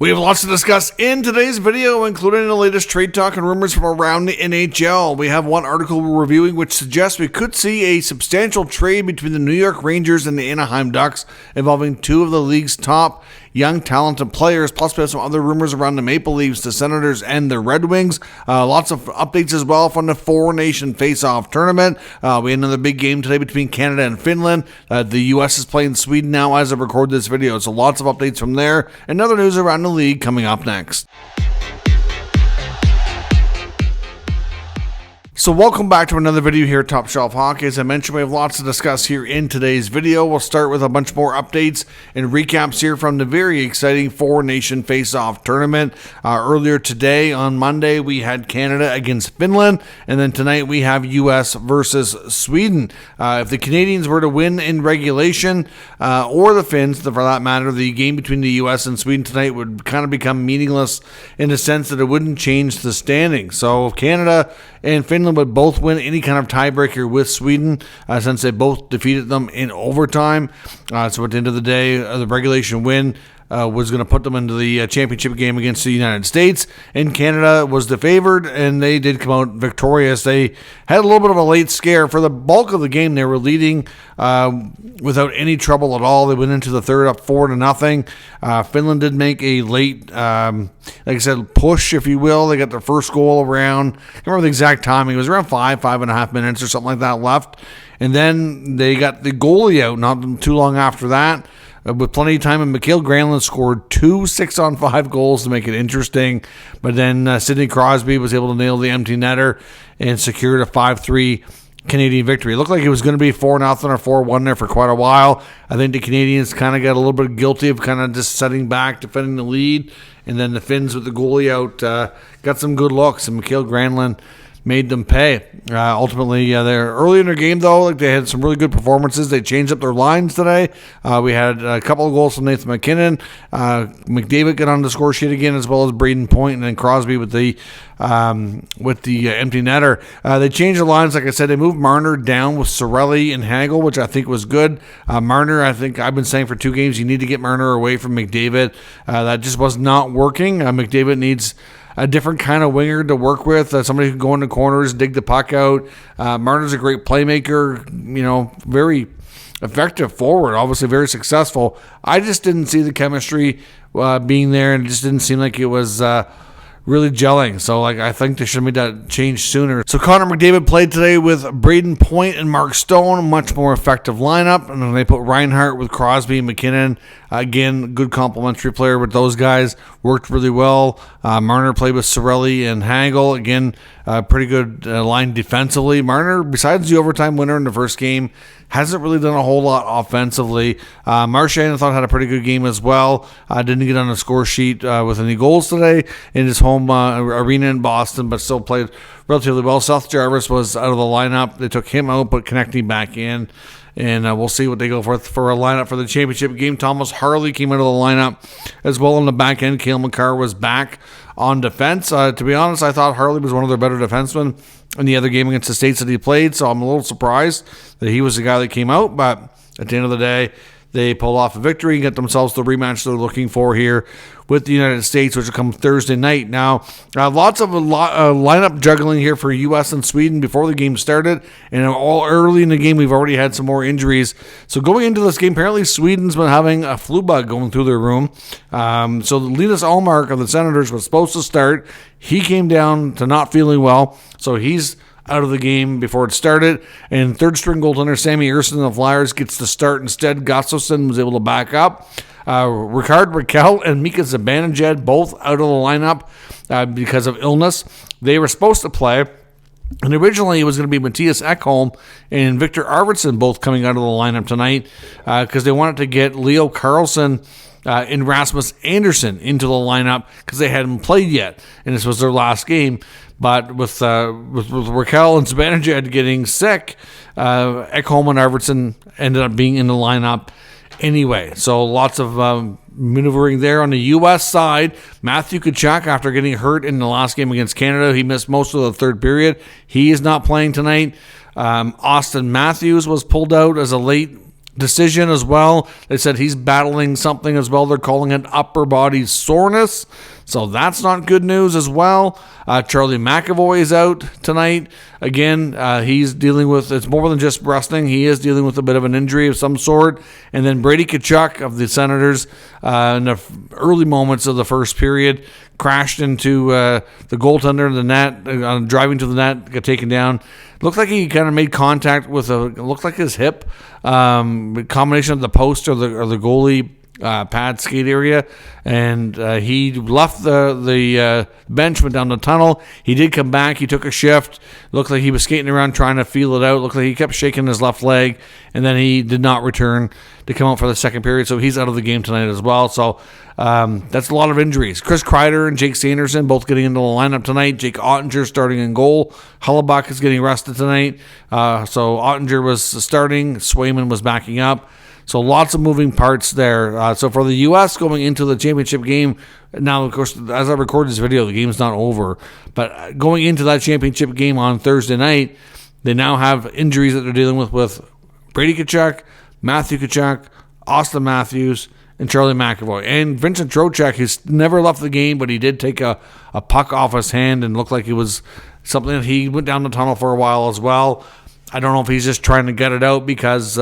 We have lots to discuss in today's video, including the latest trade talk and rumors from around the NHL. We have one article we're reviewing which suggests we could see a substantial trade between the New York Rangers and the Anaheim Ducks involving two of the league's top young talented players. Plus, we have some other rumors around the Maple Leafs, the Senators, and the Red Wings. Lots of updates as well from the Four Nation Face-Off Tournament. We had another big game today between Canada and Finland. The U.S. is playing Sweden now as I record this video, so lots of updates from there. And other news around the league coming up next. So welcome back to another video here at Top Shelf Hockey. As I mentioned, we have lots to discuss here in today's video. We'll start with a bunch more updates and recaps here from the very exciting Four Nation Face-Off Tournament. Earlier today on Monday, we had Canada against Finland, and then tonight we have U.S. versus Sweden. If the Canadians were to win in regulation, or the Finns, for that matter, the game between the U.S. and Sweden tonight would kind of become meaningless in the sense that it wouldn't change the standing. So if Canada and Finland would both win any kind of tiebreaker with Sweden, since they both defeated them in overtime. So at the end of the day, the regulation win was going to put them into the championship game against the United States, and Canada was the favored, and they did come out victorious. They had a little bit of a late scare. For the bulk of the game, they were leading without any trouble at all. They went into the third up 4-0. Finland did make a late, like I said, push, if you will. They got their first goal around, I can't remember the exact timing. It was around 5.5 minutes or something like that left. And then they got the goalie out not too long after that. With plenty of time, and Mikael Granlund scored 2 6-on-5 goals to make it interesting. But then Sidney Crosby was able to nail the empty netter and secured a 5-3 Canadian victory. It looked like it was going to be 4-0 or 4-1 there for quite a while. I think the Canadians kind of got a little bit guilty of kind of just setting back, defending the lead. And then the Finns with the goalie out got some good looks, and Mikael Granlund made them pay. Ultimately, they're early in their game, though. Like, they had some really good performances. They changed up their lines today. We had a couple of goals from Nathan MacKinnon. McDavid got on the score sheet again, as well as Braden Point, and then Crosby with the empty netter. They changed the lines. Like I said, they moved Marner down with Cirelli and Hagel, which I think was good. Marner, I think I've been saying for 2 games, you need to get Marner away from McDavid. That just was not working. McDavid needs a different kind of winger to work with, somebody who can go into corners, dig the puck out. Marner's a great playmaker, very effective forward, obviously very successful. I just didn't see the chemistry being there, and it just didn't seem like it was really gelling. So I think they should have made that change sooner. So Connor McDavid played today with Braden Point and Mark Stone, a much more effective lineup. And then they put Reinhart with Crosby and McKinnon. Again, good complementary player with those guys. Worked really well. Marner played with Cirelli and Hagel. Again, pretty good line defensively. Marner, besides the overtime winner in the first game, hasn't really done a whole lot offensively. Marchand, I thought, had a pretty good game as well. Didn't get on the score sheet with any goals today in his home arena in Boston, but still played relatively well. Seth Jarvis was out of the lineup. They took him out, but connecting back in. And we'll see what they go for a lineup for the championship game. Thomas Harley came out of the lineup as well on the back end. Cale Makar was back on defense. To be honest, I thought Harley was one of their better defensemen in the other game against the States that he played, so I'm a little surprised that he was the guy that came out. But at the end of the day, they pull off a victory and get themselves the rematch they're looking for here with the United States, which will come Thursday night. Now, lots of lineup juggling here for U.S. and Sweden before the game started, and all early in the game, we've already had some more injuries. So going into this game, apparently Sweden's been having a flu bug going through their room. So Linus Ullmark of the Senators was supposed to start. He came down to not feeling well, so he's out of the game before it started. And third-string goaltender Sammy Ersson of the Flyers gets to start instead. Gustafsson was able to back up. Rickard Rakell and Mika Zibanejad both out of the lineup because of illness. They were supposed to play, and originally it was going to be Mattias Ekholm and Victor Arvidsson both coming out of the lineup tonight because they wanted to get Leo Carlsson and Rasmus Andersson into the lineup because they hadn't played yet, and this was their last game. But with Raquel and Zibanejad getting sick, Ekholm and Arvidsson ended up being in the lineup anyway. So lots of maneuvering there on the U.S. side. Matthew Tkachuk, after getting hurt in the last game against Canada, he missed most of the third period. He is not playing tonight. Austin Matthews was pulled out as a late decision as well. They said he's battling something as well. They're calling it upper body soreness. So that's not good news as well. Charlie McAvoy is out tonight. Again, he's dealing with, it's more than just resting. He is dealing with a bit of an injury of some sort. And then Brady Tkachuk of the Senators, in the early moments of the first period, crashed into the goaltender in the net, driving to the net, got taken down. Looked like he kind of made contact with looked like his hip, combination of the post or the goalie pad skate area, and he left the bench, went down the tunnel. He did come back. He took a shift. Looked like he was skating around trying to feel it out. Looked like he kept shaking his left leg, and then he did not return to come out for the second period, so he's out of the game tonight as well. So that's a lot of injuries. Chris Kreider and Jake Sanderson both getting into the lineup tonight. Jake Ottinger starting in goal. Hellebuck is getting rested tonight. So Ottinger was starting. Swayman was backing up. So lots of moving parts there. So for the U.S. going into the championship game, now, of course, as I record this video, the game's not over. But going into that championship game on Thursday night, they now have injuries that they're dealing with Brady Tkachuk, Matthew Tkachuk, Austin Matthews, and Charlie McAvoy. And Vincent Trocheck, who's never left the game, but he did take a puck off his hand and looked like it was something that he went down the tunnel for a while as well. I don't know if he's just trying to get it out because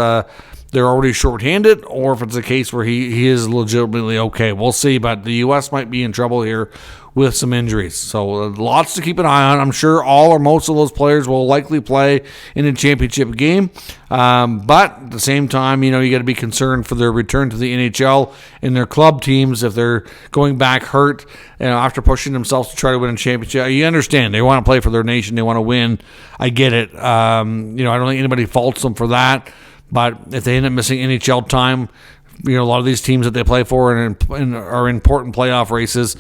they're already shorthanded, or if it's a case where he is legitimately okay. We'll see, but the U.S. might be in trouble here with some injuries. So lots to keep an eye on. I'm sure all or most of those players will likely play in a championship game. But at the same time, you got to be concerned for their return to the NHL and their club teams if they're going back hurt after pushing themselves to try to win a championship. You understand. They want to play for their nation. They want to win. I get it. I don't think anybody faults them for that. But if they end up missing NHL time, a lot of these teams that they play for are important playoff races,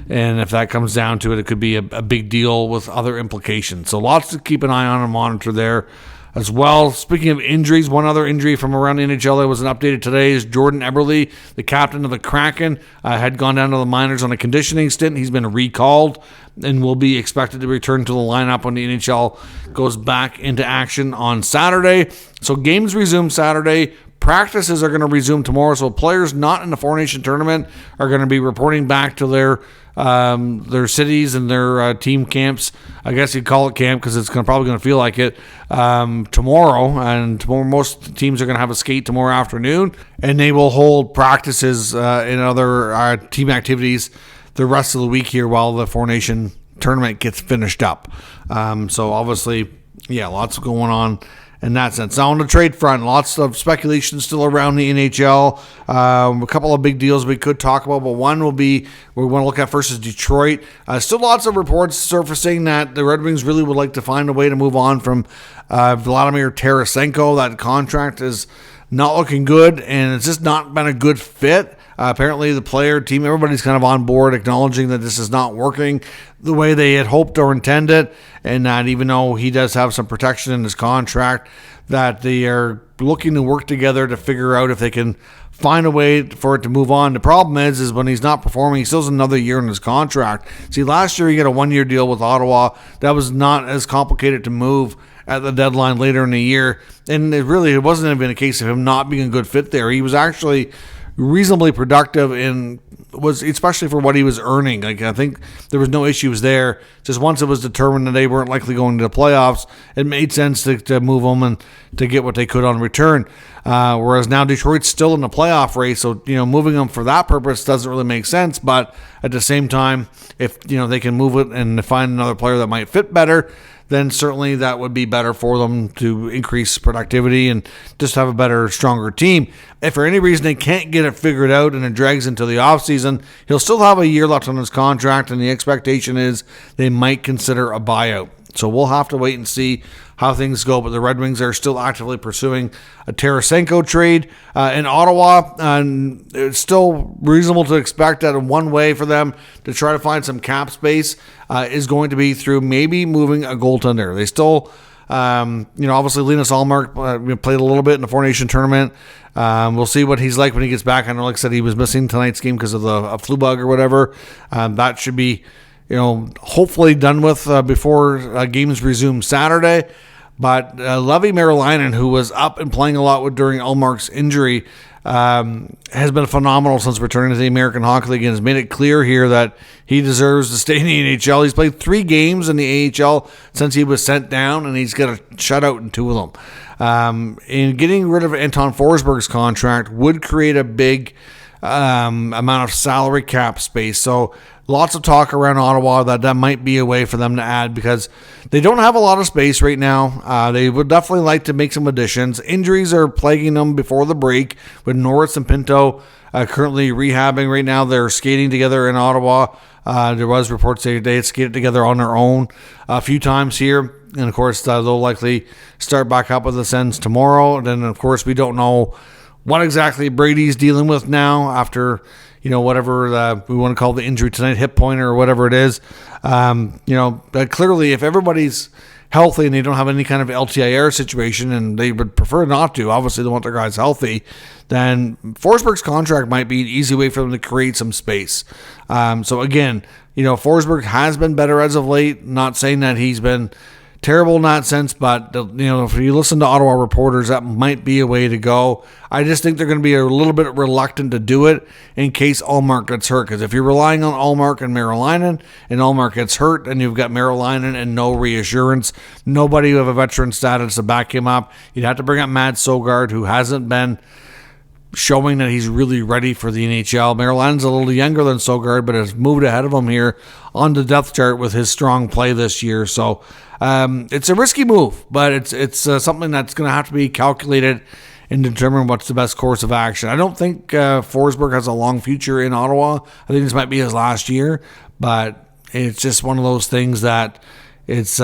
and if that comes down to it, it could be a big deal with other implications. So lots to keep an eye on and monitor there as well. Speaking of injuries, one other injury from around the NHL that was updated today is Jordan Eberle, the captain of the Kraken, had gone down to the minors on a conditioning stint. He's been recalled and will be expected to return to the lineup when the NHL goes back into action on Saturday. So games resume Saturday. Practices are going to resume tomorrow. So players not in the Four Nation tournament are going to be reporting back to their cities and their team camps. I guess you'd call it camp because it's probably going to feel like it tomorrow. And tomorrow, most teams are going to have a skate tomorrow afternoon, and they will hold practices and other team activities the rest of the week here while the Four Nation tournament gets finished up. So obviously, lots going on in that sense. Now on the trade front, lots of speculation still around the NHL. A couple of big deals we could talk about, but one will be we want to look at first is Detroit. Still lots of reports surfacing that the Red Wings really would like to find a way to move on from Vladimir Tarasenko. That contract is not looking good, and it's just not been a good fit. Apparently the player, team, everybody's kind of on board acknowledging that this is not working the way they had hoped or intended, and that even though he does have some protection in his contract, that they are looking to work together to figure out if they can find a way for it to move on. The problem is when he's not performing, he still has another year in his contract. See, last year he got a one-year deal with Ottawa. That was not as complicated to move at the deadline later in the year, and it wasn't even a case of him not being a good fit there. He was actually reasonably productive especially for what he was earning. I think there was no issues there. Just once it was determined that they weren't likely going to the playoffs, it made sense to move them and to get what they could on return. Whereas now Detroit's still in the playoff race, so moving them for that purpose doesn't really make sense. But at the same time, if they can move it and find another player that might fit better, then certainly that would be better for them to increase productivity and just have a better, stronger team. If for any reason they can't get it figured out and it drags into the offseason, he'll still have a year left on his contract, and the expectation is they might consider a buyout. So we'll have to wait and see how things go, but the Red Wings are still actively pursuing a Tarasenko trade in Ottawa, and it's still reasonable to expect that one way for them to try to find some cap space is going to be through maybe moving a goaltender. They still, obviously Linus Ullmark played a little bit in the Four Nation tournament. We'll see what he's like when he gets back. I know, like I said, he was missing tonight's game because of a flu bug or whatever. That should be hopefully done with before games resume Saturday. But Levi Merilainen, who was up and playing a lot during Ullmark's injury, has been phenomenal since returning to the American Hockey League and has made it clear here that he deserves to stay in the NHL. He's played 3 games in the AHL since he was sent down, and he's got a shutout in 2 of them. And getting rid of Anton Forsberg's contract would create a big amount of salary cap space. So lots of talk around Ottawa that might be a way for them to add, because they don't have a lot of space right now. They would definitely like to make some additions. Injuries are plaguing them before the break, with Norris and Pinto currently rehabbing right now. They're skating together in Ottawa. There was reports they had skated together on their own a few times here. And, of course, they'll likely start back up with the Sens tomorrow. And then, of course, we don't know what exactly Brady's dealing with now after, whatever we want to call the injury tonight, hip pointer or whatever it is. Clearly, if everybody's healthy and they don't have any kind of LTIR situation, and they would prefer not to, obviously they want their guys healthy, then Forsberg's contract might be an easy way for them to create some space. So again, Forsberg has been better as of late. Not saying that he's been terrible in that sense, but if you listen to Ottawa reporters, that might be a way to go. I just think they're going to be a little bit reluctant to do it in case Ullmark gets hurt, because if you're relying on Ullmark and Merilainen, and Ullmark gets hurt, and you've got Merilainen and no reassurance, nobody with a veteran status to back him up, you'd have to bring up Matt Sogard, who hasn't been showing that he's really ready for the NHL. Merilainen's a little younger than Sogard, but has moved ahead of him here on the depth chart with his strong play this year. So it's a risky move, but it's something that's going to have to be calculated and determine what's the best course of action. I don't think Forsberg has a long future in Ottawa. I think this might be his last year, but it's just one of those things that it's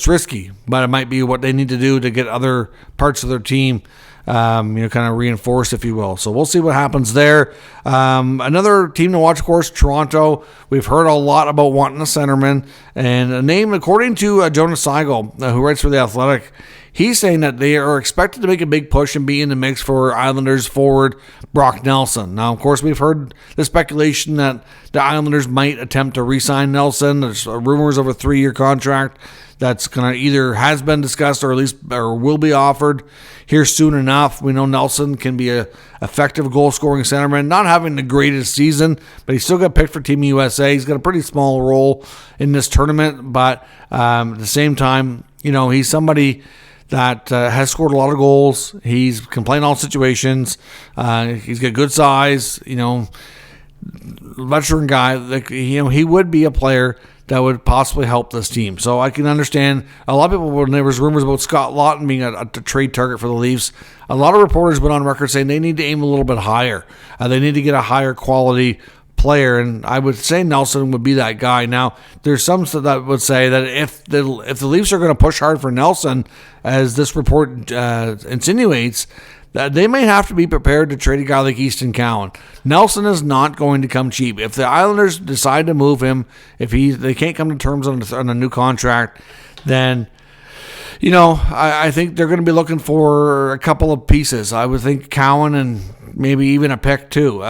risky, but it might be what they need to do to get other parts of their team kind of reinforced, if you will. So we'll see what happens there. Another team to watch, of course, Toronto. We've heard a lot about wanting a centerman, and a name, according to Jonas Seigel, who writes for The Athletic, he's saying that they are expected to make a big push and be in the mix for Islanders forward Brock Nelson. Now, of course, we've heard the speculation that the Islanders might attempt to re-sign Nelson. There's rumors of a 3-year contract that's going to either has been discussed or at least or will be offered here soon enough. We know Nelson can be a effective goal-scoring centerman, not having the greatest season, but he still got picked for Team USA. He's got a pretty small role in this tournament, but at the same time, he's somebody that has scored a lot of goals. He's can play in all situations. He's got good size. Veteran guy. He would be a player that would possibly help this team. So I can understand a lot of people, when there was rumors about Scott Laughton being a trade target for the Leafs, a lot of reporters went on record saying they need to aim a little bit higher. They need to get a higher quality player, and I would say Nelson would be that guy. Now, there's some that would say that if the Leafs are going to push hard for Nelson, as this report insinuates, that they may have to be prepared to trade a guy like Easton Cowan. Nelson is not going to come cheap. If the Islanders decide to move him, if they can't come to terms on a new contract, then I think they're going to be looking for a couple of pieces. I would think Cowan and maybe even a pick too.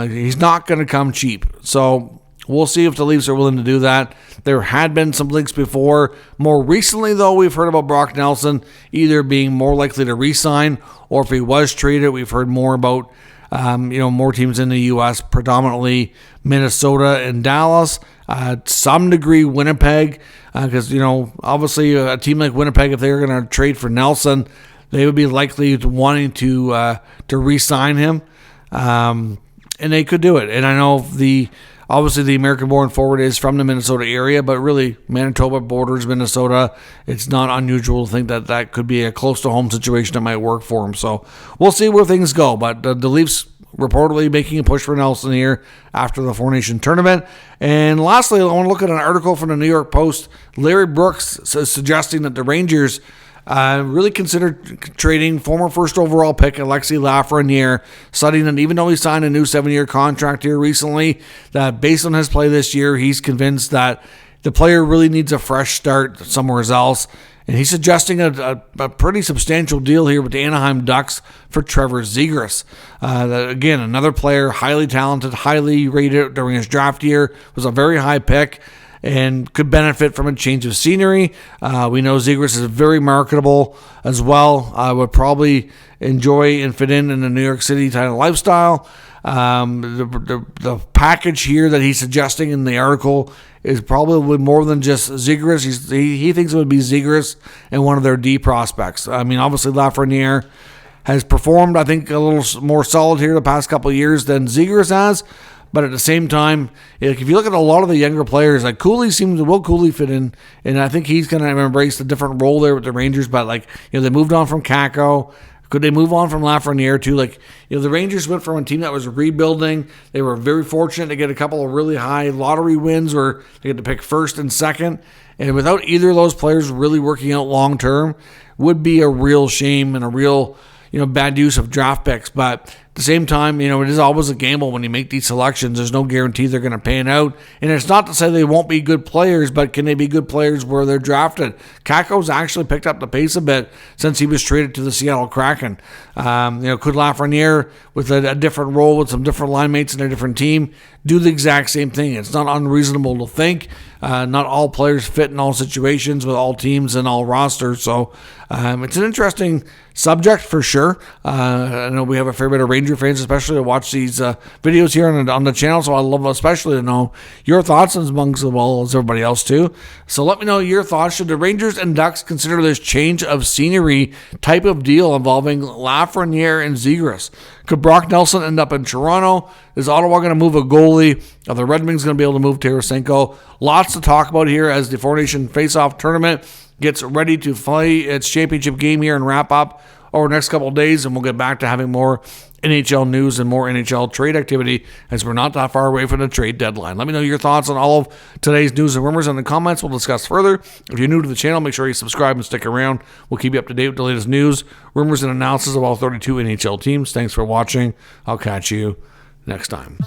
He's not going to come cheap. So we'll see if the Leafs are willing to do that. There had been some leaks before. More recently, though, we've heard about Brock Nelson either being more likely to re-sign, or if he was traded, we've heard more about more teams in the U.S., predominantly Minnesota and Dallas, some degree Winnipeg, because obviously a team like Winnipeg, if they're going to trade for Nelson, they would be likely wanting to re-sign him, and they could do it. And I know obviously the American-born forward is from the Minnesota area, but really Manitoba borders Minnesota. It's not unusual to think that could be a close-to-home situation that might work for him. So we'll see where things go. But the Leafs reportedly making a push for Nelson here after the Four Nation tournament. And lastly, I want to look at an article from the New York Post. Larry Brooks suggesting that the Rangers really considered trading former first overall pick Alexis Lafreniere, citing that even though he signed a new 7-year contract here recently, that based on his play this year, he's convinced that the player really needs a fresh start somewhere else. And he's suggesting a pretty substantial deal here with the Anaheim Ducks for Trevor Zegras. Again, another player, highly talented, highly rated during his draft year, was a very high pick. and could benefit from a change of scenery. We know Zegras is very marketable as well. I would probably enjoy and fit in the New York City kind of lifestyle. The package here that he's suggesting in the article is probably more than just Zegras. He thinks it would be Zegras and one of their D prospects. I mean, obviously Lafreniere has performed, I think, a little more solid here the past couple of years than Zegras has. But at the same time, if you look at a lot of the younger players, like Will Cooley fit in, and I think he's going to embrace a different role there with the Rangers. But they moved on from Kakko. Could they move on from Lafreniere too? The Rangers went from a team that was rebuilding. They were very fortunate to get a couple of really high lottery wins where they get to pick first and second. And without either of those players really working out long term, would be a real shame and a real bad use of draft picks. But at the same time, it is always a gamble when you make these selections. There's no guarantee they're going to pan out. And it's not to say they won't be good players, but can they be good players where they're drafted? Kakko's actually picked up the pace a bit since he was traded to the Seattle Kraken. Could Lafreniere, with a different role, with some different line mates and a different team, do the exact same thing? It's not unreasonable to think. Not all players fit in all situations with all teams and all rosters. So it's an interesting subject for sure. I know we have a fair bit of Ranger fans, especially to watch these videos here on the channel. So I'd love especially to know your thoughts amongst as well as everybody else too. So let me know your thoughts. Should the Rangers and Ducks consider this change of scenery type of deal involving Lafreniere and Zegras? Could Brock Nelson end up in Toronto? Is Ottawa going to move a goalie? Are the Red Wings going to be able to move Tarasenko? Lots to talk about here as the Four Nation Face-Off Tournament gets ready to play its championship game here and wrap up over the next couple of days, and we'll get back to having more NHL news and more NHL trade activity as we're not that far away from the trade deadline. Let me know your thoughts on all of today's news and rumors in the comments. We'll discuss further. If you're new to the channel, make sure you subscribe and stick around. We'll keep you up to date with the latest news, rumors, and analysis of all 32 NHL teams. Thanks for watching. I'll catch you next time.